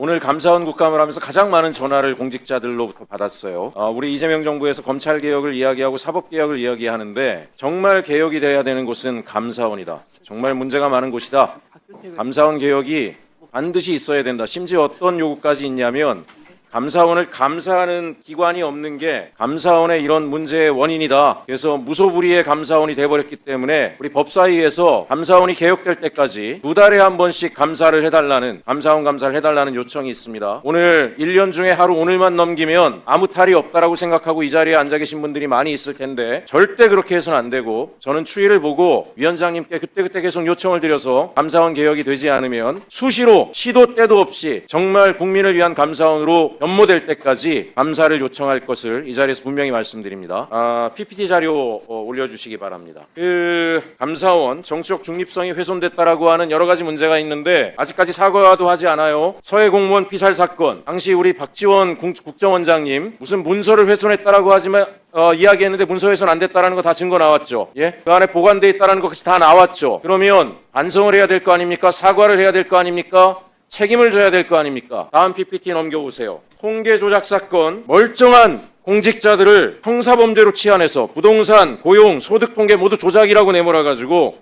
오늘 감사원 국감을 하면서 가장 많은 전화를 공직자들로부터 받았어요. 우리 이재명 정부에서 검찰개혁을 이야기하고 사법개혁을 이야기하는데 정말 개혁이 돼야 되는 곳은 감사원이다. 정말 문제가 많은 곳이다. 감사원 개혁이 반드시 있어야 된다. 심지어 어떤 요구까지 있냐면 감사원을 감사하는 기관이 없는 게 감사원의 이런 문제의 원인이다. 그래서 무소불위의 감사원이 돼버렸기 때문에 우리 법사위에서 감사원이 개혁될 때까지 2달에 한 번씩 감사를 해달라는, 감사원 감사를 해달라는 요청이 있습니다. 오늘 1년 중에 하루 오늘만 넘기면 아무 탈이 없다라고 생각하고 이 자리에 앉아 계신 분들이 많이 있을 텐데 절대 그렇게 해서는 안 되고, 저는 추이를 보고 위원장님께 그때그때 계속 요청을 드려서 감사원 개혁이 되지 않으면 수시로 시도 때도 없이 정말 국민을 위한 감사원으로 연모될 때까지 감사를 요청할 것을 이 자리에서 분명히 말씀드립니다. PPT 자료 올려주시기 바랍니다. 감사원 정치적 중립성이 훼손됐다라고 하는 여러 가지 문제가 있는데 아직까지 사과도 하지 않아요. 서해 공무원 피살 사건, 당시 우리 박지원 국정원장님 무슨 문서를 훼손했다라고 하지만 이야기했는데 문서 훼손 안 됐다라는 거 다 증거 나왔죠. 예? 그 안에 보관돼 있다라는 것이 다 나왔죠. 그러면 반성을 해야 될 거 아닙니까? 사과를 해야 될 거 아닙니까? 책임을 져야 될 거 아닙니까? 다음 PPT 넘겨보세요. 통계 조작 사건, 멀쩡한 공직자들을 형사범죄로 치환해서 부동산, 고용, 소득 통계 모두 조작이라고 내몰아가지고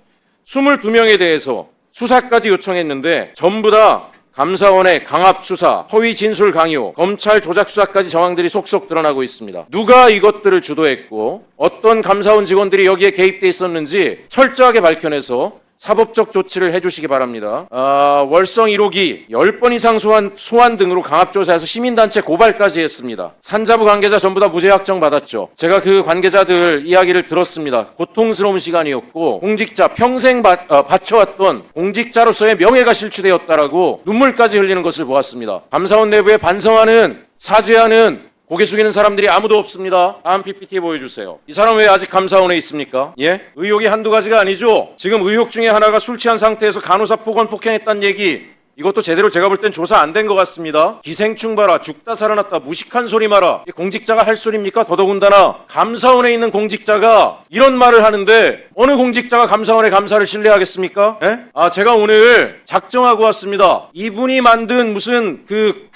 22명에 대해서 수사까지 요청했는데 전부 다 감사원의 강압 수사, 허위 진술 강요, 검찰 조작 수사까지 정황들이 속속 드러나고 있습니다. 누가 이것들을 주도했고 어떤 감사원 직원들이 여기에 개입돼 있었는지 철저하게 밝혀내서 사법적 조치를 해주시기 바랍니다. 월성 1호기 10번 이상 소환 등으로 강압조사해서 시민단체 고발까지 했습니다. 산자부 관계자 전부 다 무죄 확정받았죠. 제가 그 관계자들 이야기를 들었습니다. 고통스러운 시간이었고 공직자 평생 바쳐왔던 공직자로서의 명예가 실추되었다라고 눈물까지 흘리는 것을 보았습니다. 감사원 내부에 반성하는, 사죄하는, 고개 숙이는 사람들이 아무도 없습니다. 다음 PPT 보여주세요. 이 사람 왜 아직 감사원에 있습니까? 예? 의혹이 한두 가지가 아니죠. 지금 의혹 중에 하나가 술 취한 상태에서 간호사 폭언폭행했다는 얘기, 이것도 제대로 제가 볼 땐 조사 안 된 것 같습니다. 기생충 봐라, 죽다 살아났다, 무식한 소리 마라. 이게 공직자가 할 소리입니까? 더더군다나 감사원에 있는 공직자가 이런 말을 하는데 어느 공직자가 감사원의 감사를 신뢰하겠습니까? 예? 제가 오늘 작정하고 왔습니다. 이분이 만든 무슨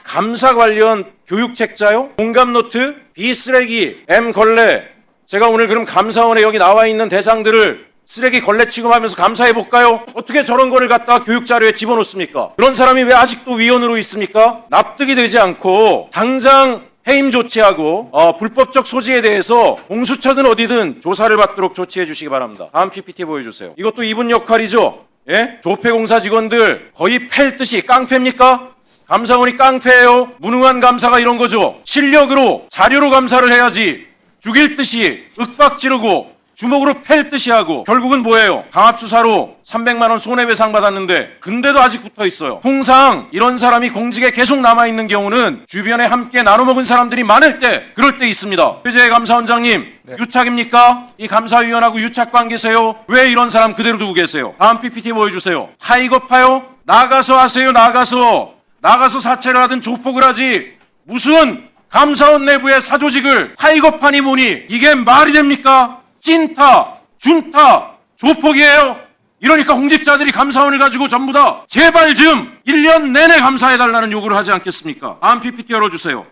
감사 관련 교육책자요? 공감노트? 비쓰레기, M걸레. 제가 오늘 그럼 감사원에 여기 나와 있는 대상들을 쓰레기 걸레 취급하면서 감사해볼까요? 어떻게 저런 거를 갖다 교육자료에 집어넣습니까? 그런 사람이 왜 아직도 위원으로 있습니까? 납득이 되지 않고 당장 해임 조치하고 불법적 소지에 대해서 공수처든 어디든 조사를 받도록 조치해 주시기 바랍니다. 다음 PPT 보여주세요. 이것도 이분 역할이죠. 예? 조폐공사 직원들 거의 팰 듯이 깡패입니까? 감사원이 깡패예요. 무능한 감사가 이런 거죠. 실력으로, 자료로 감사를 해야지. 죽일 듯이 윽박 지르고 주먹으로 팰 듯이 하고 결국은 뭐예요? 강압수사로 300만 원 손해배상 받았는데 근데도 아직 붙어 있어요. 통상 이런 사람이 공직에 계속 남아있는 경우는 주변에 함께 나눠먹은 사람들이 많을 때, 그럴 때 있습니다. 최재해 감사원장님, 네. 유착입니까? 이 감사위원하고 유착관계세요? 왜 이런 사람 그대로 두고 계세요? 다음 PPT 보여주세요. 타이거파요? 나가서 하세요. 나가서 사퇴를 하든 조폭을 하지 무슨 감사원 내부의 사조직을 타이거판이 뭐니 이게 말이 됩니까? 찐타, 준타, 조폭이에요. 이러니까 공직자들이 감사원을 가지고 전부 다 제발 좀 1년 내내 감사해달라는 요구를 하지 않겠습니까? 다음 PPT 열어주세요.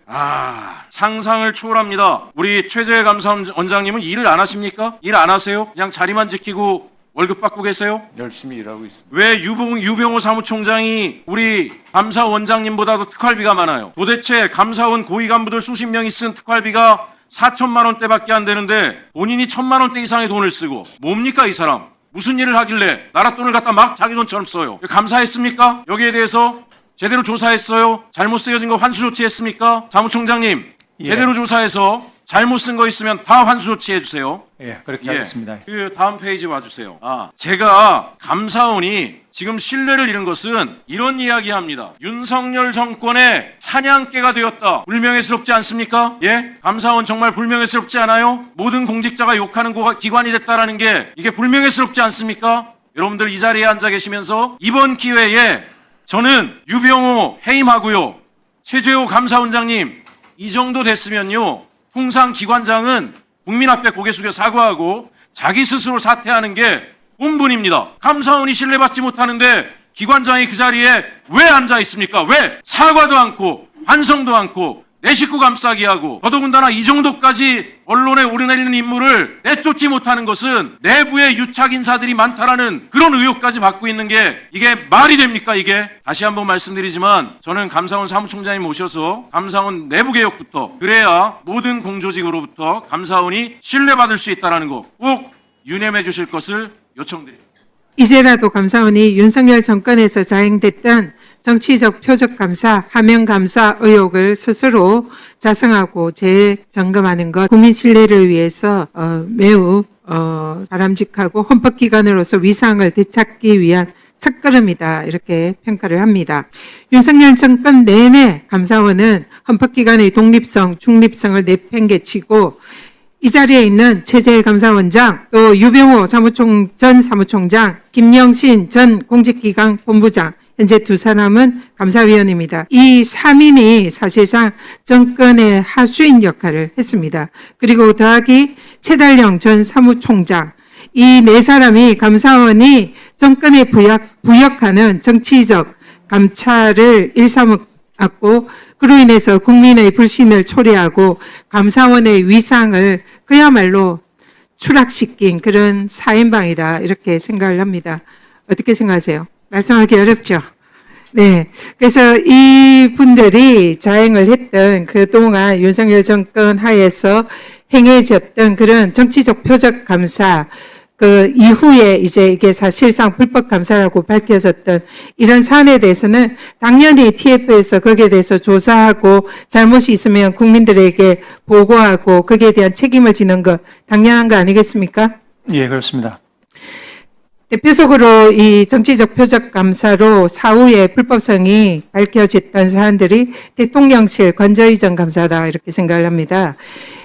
상상을 초월합니다. 우리 최재해 감사원장님은 일을 안 하십니까? 일 안 하세요? 그냥 자리만 지키고 월급 받고 계세요? 열심히 일하고 있습니다. 왜 유병호 사무총장이 우리 감사원장님보다도 특활비가 많아요? 도대체 감사원 고위 간부들 수십 명이 쓴 특활비가 4천만 원대밖에 안 되는데 본인이 1,000만 원대 이상의 돈을 쓰고, 뭡니까 이 사람? 무슨 일을 하길래 나라 돈을 갖다 막 자기 돈처럼 써요? 감사했습니까? 여기에 대해서 제대로 조사했어요? 잘못 쓰여진 거 환수 조치했습니까? 사무총장님, 예. 제대로 조사해서 잘못 쓴 거 있으면 다 환수 조치해 주세요. 예, 그렇게 하겠습니다. 다음 페이지 봐주세요. 제가 감사원이 지금 신뢰를 잃은 것은 이런 이야기합니다. 윤석열 정권의 사냥개가 되었다. 불명예스럽지 않습니까? 예? 감사원 정말 불명예스럽지 않아요? 모든 공직자가 욕하는 기관이 됐다라는 게 이게 불명예스럽지 않습니까? 여러분들 이 자리에 앉아 계시면서 이번 기회에 저는 유병호 해임하고요. 최재호 감사원장님 이 정도 됐으면요. 통상 기관장은 국민 앞에 고개 숙여 사과하고 자기 스스로 사퇴하는 게 본분입니다. 감사원이 신뢰받지 못하는데 기관장이 그 자리에 왜 앉아 있습니까? 왜 사과도 않고 반성도 않고 내 식구 감싸기 하고, 더더군다나 이 정도까지 언론에 오르내리는 인물을 내쫓지 못하는 것은 내부에 유착 인사들이 많다라는 그런 의혹까지 받고 있는 게 이게 말이 됩니까? 이게 다시 한번 말씀드리지만 저는 감사원 사무총장님 모셔서 감사원 내부 개혁부터, 그래야 모든 공조직으로부터 감사원이 신뢰받을 수 있다는 거 꼭 유념해 주실 것을 요청드립니다. 이제라도 감사원이 윤석열 정권에서 자행됐던 정치적 표적 감사, 하명 감사 의혹을 스스로 자성하고 재점검하는 것, 국민 신뢰를 위해서 매우 바람직하고 헌법기관으로서 위상을 되찾기 위한 첫걸음이다, 이렇게 평가를 합니다. 윤석열 정권 내내 감사원은 헌법기관의 독립성, 중립성을 내팽개치고 이 자리에 있는 최재해 감사원장, 또 유병호 전 사무총장, 김영신 전 공직기강 본부장, 현재 두 사람은 감사위원입니다. 이 3인이 사실상 정권의 하수인 역할을 했습니다. 그리고 더하기 최달령 전 사무총장, 이 네 사람이 감사원이 정권에 부역하는 정치적 감찰을 일삼았고, 그로 인해서 국민의 불신을 초래하고 감사원의 위상을 그야말로 추락시킨 그런 사인방이다, 이렇게 생각을 합니다. 어떻게 생각하세요? 말씀하기 어렵죠? 네. 그래서 이 분들이 자행을 했던 그동안 윤석열 정권 하에서 행해졌던 그런 정치적 표적 감사, 그 이후에 이제 이게 사실상 불법 감사라고 밝혀졌던 이런 사안에 대해서는 당연히 TF에서 거기에 대해서 조사하고 잘못이 있으면 국민들에게 보고하고 거기에 대한 책임을 지는 것 당연한 거 아니겠습니까? 예, 그렇습니다. 대표적으로 이 정치적 표적 감사로 사후에 불법성이 밝혀졌던 사안들이 대통령실 건저이전 감사다, 이렇게 생각을 합니다.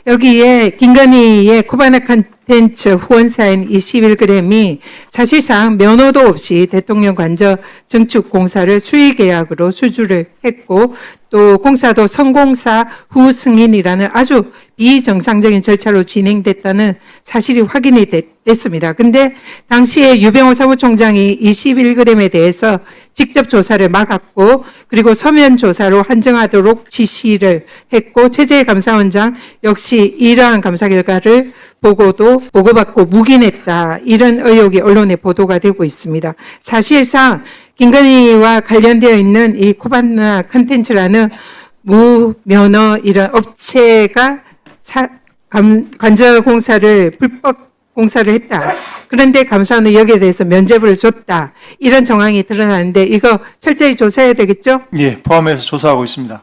여기에 김건희의 코바나 컨텐츠 후원사인 21g이 사실상 면허도 없이 대통령 관저 증축 공사를 수의계약으로 수주를 했고, 또 공사도 성공사 후 승인이라는 아주 비정상적인 절차로 진행됐다는 사실이 확인이 됐습니다. 근데 당시에 유병호 사무총장이 21g에 대해서 직접 조사를 막았고, 그리고 서면 조사로 한정하도록 지시를 했고, 최재해 감사원장 역시 이러한 감사 결과를 보고받고 묵인했다, 이런 의혹이 언론에 보도가 되고 있습니다. 사실상 김건희와 관련되어 있는 이 코바나 컨텐츠라는 무면허 이런 업체가 관저 공사를 불법 공사를 했다. 그런데 감사원은 여기에 대해서 면죄부를 줬다, 이런 정황이 드러나는데 이거 철저히 조사해야 되겠죠? 예, 포함해서 조사하고 있습니다.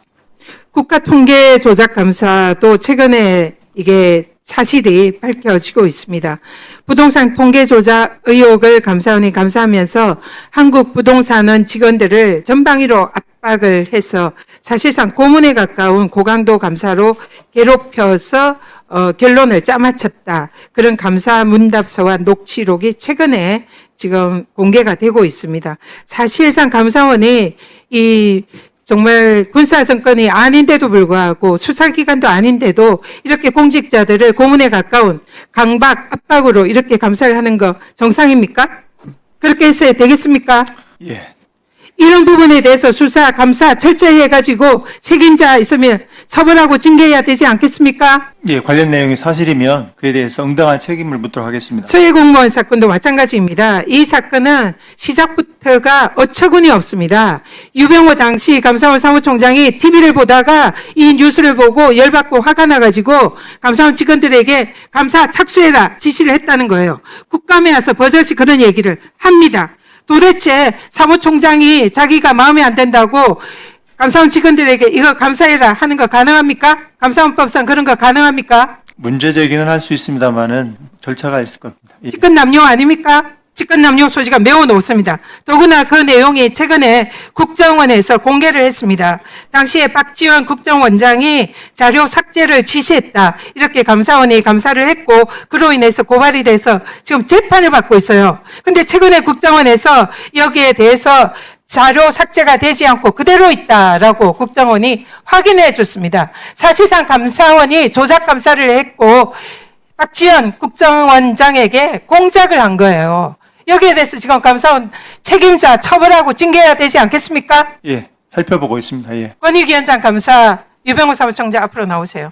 국가통계조작감사도 최근에 이게 사실이 밝혀지고 있습니다. 부동산 통계조작 의혹을 감사원이 감사하면서 한국부동산원 직원들을 전방위로 압박을 해서 사실상 고문에 가까운 고강도 감사로 괴롭혀서 결론을 짜맞췄다, 그런 감사 문답서와 녹취록이 최근에 지금 공개가 되고 있습니다. 사실상 감사원이 정말 군사정권이 아닌데도 불구하고 수사기관도 아닌데도 이렇게 공직자들을 고문에 가까운 강박, 압박으로 이렇게 감사를 하는 거 정상입니까? 그렇게 했어야 되겠습니까? 예, 이런 부분에 대해서 수사, 감사 철저히 해가지고 책임자 있으면 처벌하고 징계해야 되지 않겠습니까? 예, 관련 내용이 사실이면 그에 대해서 응당한 책임을 묻도록 하겠습니다. 서해 공무원 사건도 마찬가지입니다. 이 사건은 시작부터가 어처구니 없습니다. 유병호 당시 감사원 사무총장이 TV를 보다가 이 뉴스를 보고 열받고 화가 나가지고 감사원 직원들에게 감사 착수해라 지시를 했다는 거예요. 국감에 와서 버젓이 그런 얘기를 합니다. 도대체 사무총장이 자기가 마음에 안 든다고 감사원 직원들에게 이거 감사해라 하는 거 가능합니까? 감사원법상 그런 거 가능합니까? 문제 제기는 할 수 있습니다만은 절차가 있을 겁니다. 예. 직권남용 아닙니까? 직권남용 소지가 매우 높습니다. 더구나 그 내용이 최근에 국정원에서 공개를 했습니다. 당시에 박지원 국정원장이 자료 삭제를 지시했다, 이렇게 감사원이 감사를 했고, 그로 인해서 고발이 돼서 지금 재판을 받고 있어요. 근데 최근에 국정원에서 여기에 대해서 자료 삭제가 되지 않고 그대로 있다라고 국정원이 확인해 줬습니다. 사실상 감사원이 조작 감사를 했고 박지원 국정원장에게 공작을 한 거예요. 여기에 대해서 지금 감사원 책임자 처벌하고 징계해야 되지 않겠습니까? 예, 살펴보고 있습니다. 예. 권익위원장 감사 유병호 사무총장 앞으로 나오세요.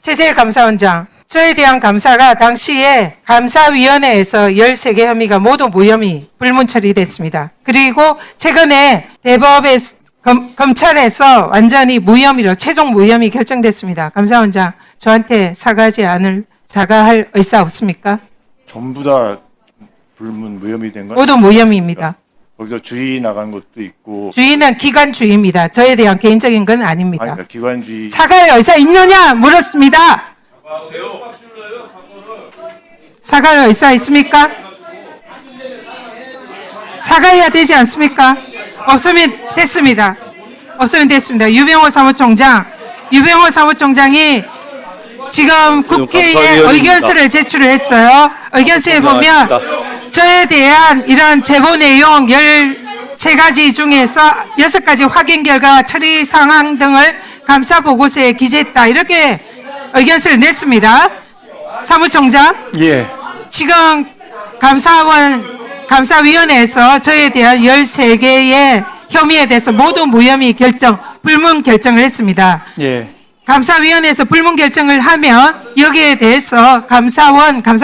최재해 감사원장, 저에 대한 감사가 당시에 감사위원회에서 13개 혐의가 모두 무혐의 불문 처리됐습니다. 그리고 최근에 대법에 검찰에서 완전히 무혐의로 최종 무혐의 결정됐습니다. 감사원장, 저한테 사과할 의사 없습니까? 전부 다 불문 무혐의 된 건 모두 무혐의입니다. 거기서 주의 나간 것도 있고 주의는 기관주의입니다. 저에 대한 개인적인 건 아닙니다. 그러니까 기관주의 사과할 의사 있느냐 물었습니다. 사과할 의사 있습니까? 사과해야 되지 않습니까? 없으면 됐습니다. 없으면 됐습니다. 유병호 사무총장이 지금 국회에 의견서를 제출을 했어요. 의견서에 보면 저에 대한 이런 제보 내용 13가지 중에서 6가지 확인 결과 처리 상황 등을 감사 보고서에 기재했다. 이렇게 의견서를 냈습니다. 사무총장, 예. 지금 감사위원회에서 저에 대한 13개의 혐의에 대해서 모두 무혐의 불문 결정을 했습니다. 예. 감사위원회에서 불문 결정을 하면 여기에 대해서 감사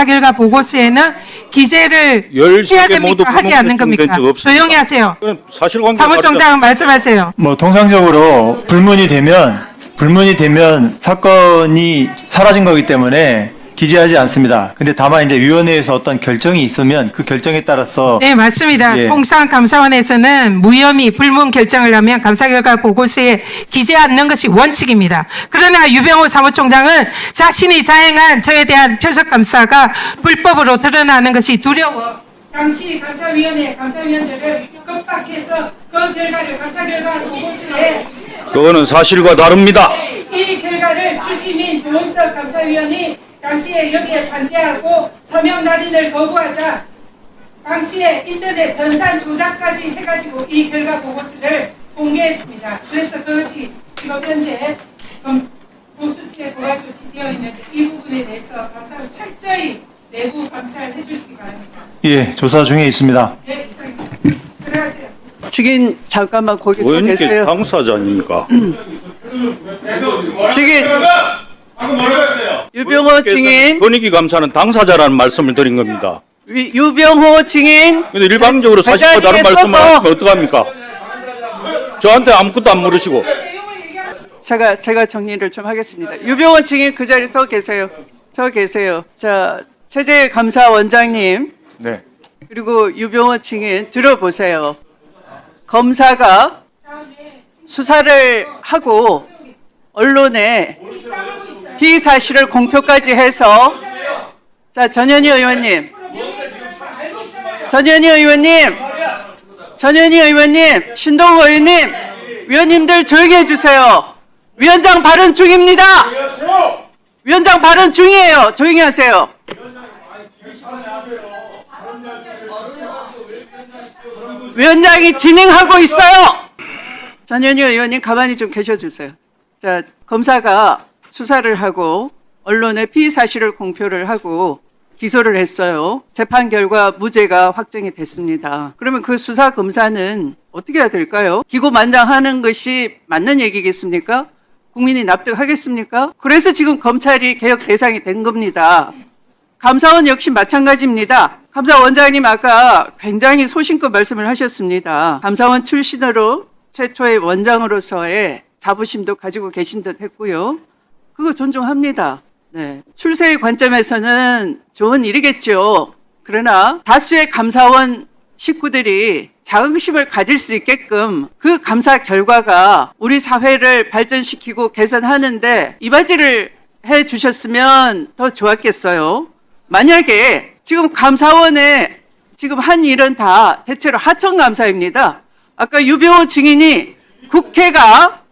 결과 보고서에는 기재를 해야 됩니까? 하지 않는 겁니까? 조용히 하세요. 사무총장 말씀하세요. 뭐 통상적으로 불문이 되면 사건이 사라진 거기 때문에 기재하지 않습니다. 근데 다만 이제 위원회에서 어떤 결정이 있으면 그 결정에 따라서 네, 맞습니다. 예. 통상 감사원에서는 무혐의 불문 결정을 하면 감사 결과 보고서에 기재 않는 것이 원칙입니다. 그러나 유병호 사무총장은 자신이 자행한 저에 대한 표적 감사가 불법으로 드러나는 것이 두려워 당시 감사위원들을 겁박해서 그 결과를 감사 결과 보고서에 그거는 사실과 다릅니다. 이 결과를 주시민 조은석 감사위원이 당시에 여기에 반대하고 서명 날인을 거부하자 당시에 인터넷 전산 조작까지 해가지고 이 결과 보고서를 공개했습니다. 그래서 그것이 지금 현재 보수치에 고발 조치되어 있는데 이 부분에 대해서 감사를 철저히 내부 감찰해 주시기 바랍니다. 예, 조사 중에 있습니다. 네, 이상입니다. 들어가세요. 증인 잠깐만 거기 서 의원님께 계세요. 당사자 아닙니까? 증인 유병호 증인 권익위 감사는 당사자라는 말씀을 드린 겁니다. 유병호 증인. 근데 일방적으로 그 사실과 다른 자리에 말씀을 서서 하시면 어떡합니까? 저한테 아무것도 안 물으시고. 제가 정리를 좀 하겠습니다. 유병호 증인 그 자리에 서 계세요. 자, 최재해 감사원장님 네. 그리고 유병호 증인 들어보세요. 검사가 수사를 하고 언론에 비사실을 공표까지 해서 자 전현희 의원님 신동호 의원님 위원님들 조용히 해주세요. 위원장 발언 중입니다. 위원장 발언 중이에요. 조용히 하세요. 위원장이 진행하고 있어요. 전현희 의원님 가만히 좀 계셔주세요. 자, 검사가 수사를 하고 언론에 피의사실을 공표를 하고 기소를 했어요. 재판 결과 무죄가 확정이 됐습니다. 그러면 그 수사 검사는 어떻게 해야 될까요? 기고만장하는 것이 맞는 얘기겠습니까? 국민이 납득하겠습니까? 그래서 지금 검찰이 개혁 대상이 된 겁니다. 감사원 역시 마찬가지입니다. 감사원장님 아까 굉장히 소신껏 말씀을 하셨습니다. 감사원 출신으로 최초의 원장으로서의 자부심도 가지고 계신 듯 했고요. 그거 존중합니다. 네. 출세의 관점에서는 좋은 일이겠죠. 그러나 다수의 감사원 식구들이 자긍심을 가질 수 있게끔 그 감사 결과가 우리 사회를 발전시키고 개선하는데 이바지를 해 주셨으면 더 좋았겠어요. 만약에 지금 감사원에 지금 한 일은 다 대체로 하청 감사입니다. 아까 유병호 증인이 국회가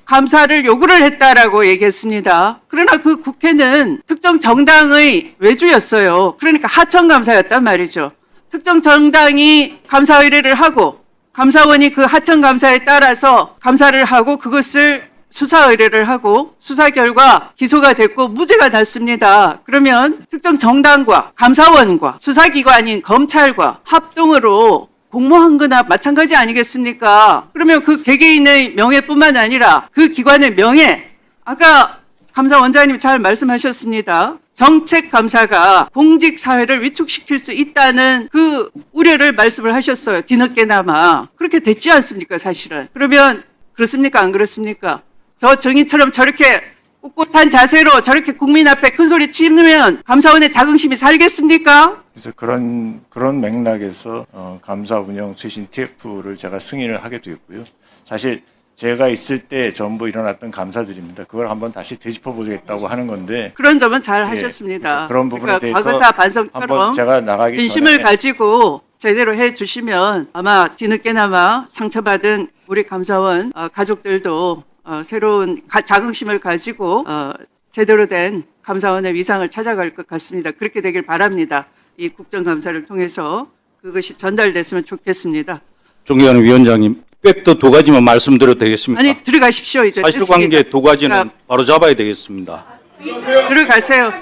감사를 요구를 했다라고 얘기했습니다. 그러나 그 국회는 특정 정당의 외주였어요. 그러니까 하청 감사였단 말이죠. 특정 정당이 감사 의뢰를 하고 감사원이 그 하청 감사에 따라서 감사를 하고 그것을 수사 의뢰를 하고 수사 결과 기소가 됐고 무죄가 났습니다. 그러면 특정 정당과 감사원과 수사기관인 검찰과 합동으로 공모한 거나 마찬가지 아니겠습니까? 그러면 그 개개인의 명예뿐만 아니라 그 기관의 명예, 아까 감사원장님 잘 말씀하셨습니다. 정책감사가 공직사회를 위축시킬 수 있다는 그 우려를 말씀을 하셨어요. 뒤늦게나마. 그렇게 됐지 않습니까, 사실은. 그러면 그렇습니까, 안 그렇습니까? 저 정의처럼 저렇게 꿋꿋한 자세로 저렇게 국민 앞에 큰 소리 치면 감사원의 자긍심이 살겠습니까? 그래서 그런 맥락에서 감사 운영推신 TF를 제가 승인을 하게 되었고요. 사실 제가 있을 때 전부 일어났던 감사들입니다. 그걸 한번 다시 되짚어 보겠다고 하는 건데 그런 점은 잘 예, 하셨습니다. 그런 부분에 그러니까 대해서 과거사 반성처럼 한번 제가 나가기 진심을 전에 가지고 제대로 해주시면 아마 뒤늦게나마 상처받은 우리 감사원 가족들도 새로운 자긍심을 가지고 제대로 된 감사원의 위상을 찾아갈 것 같습니다. 그렇게 되길 바랍니다. 이 국정감사를 통해서 그것이 전달됐으면 좋겠습니다. 존경하는 위원장님, 팩트 두 가지만 말씀드려도 되겠습니까? 아니 들어가십시오. 이제 사실관계 됐습니다. 두 가지는 자, 바로 잡아야 되겠습니다. 들어가세요.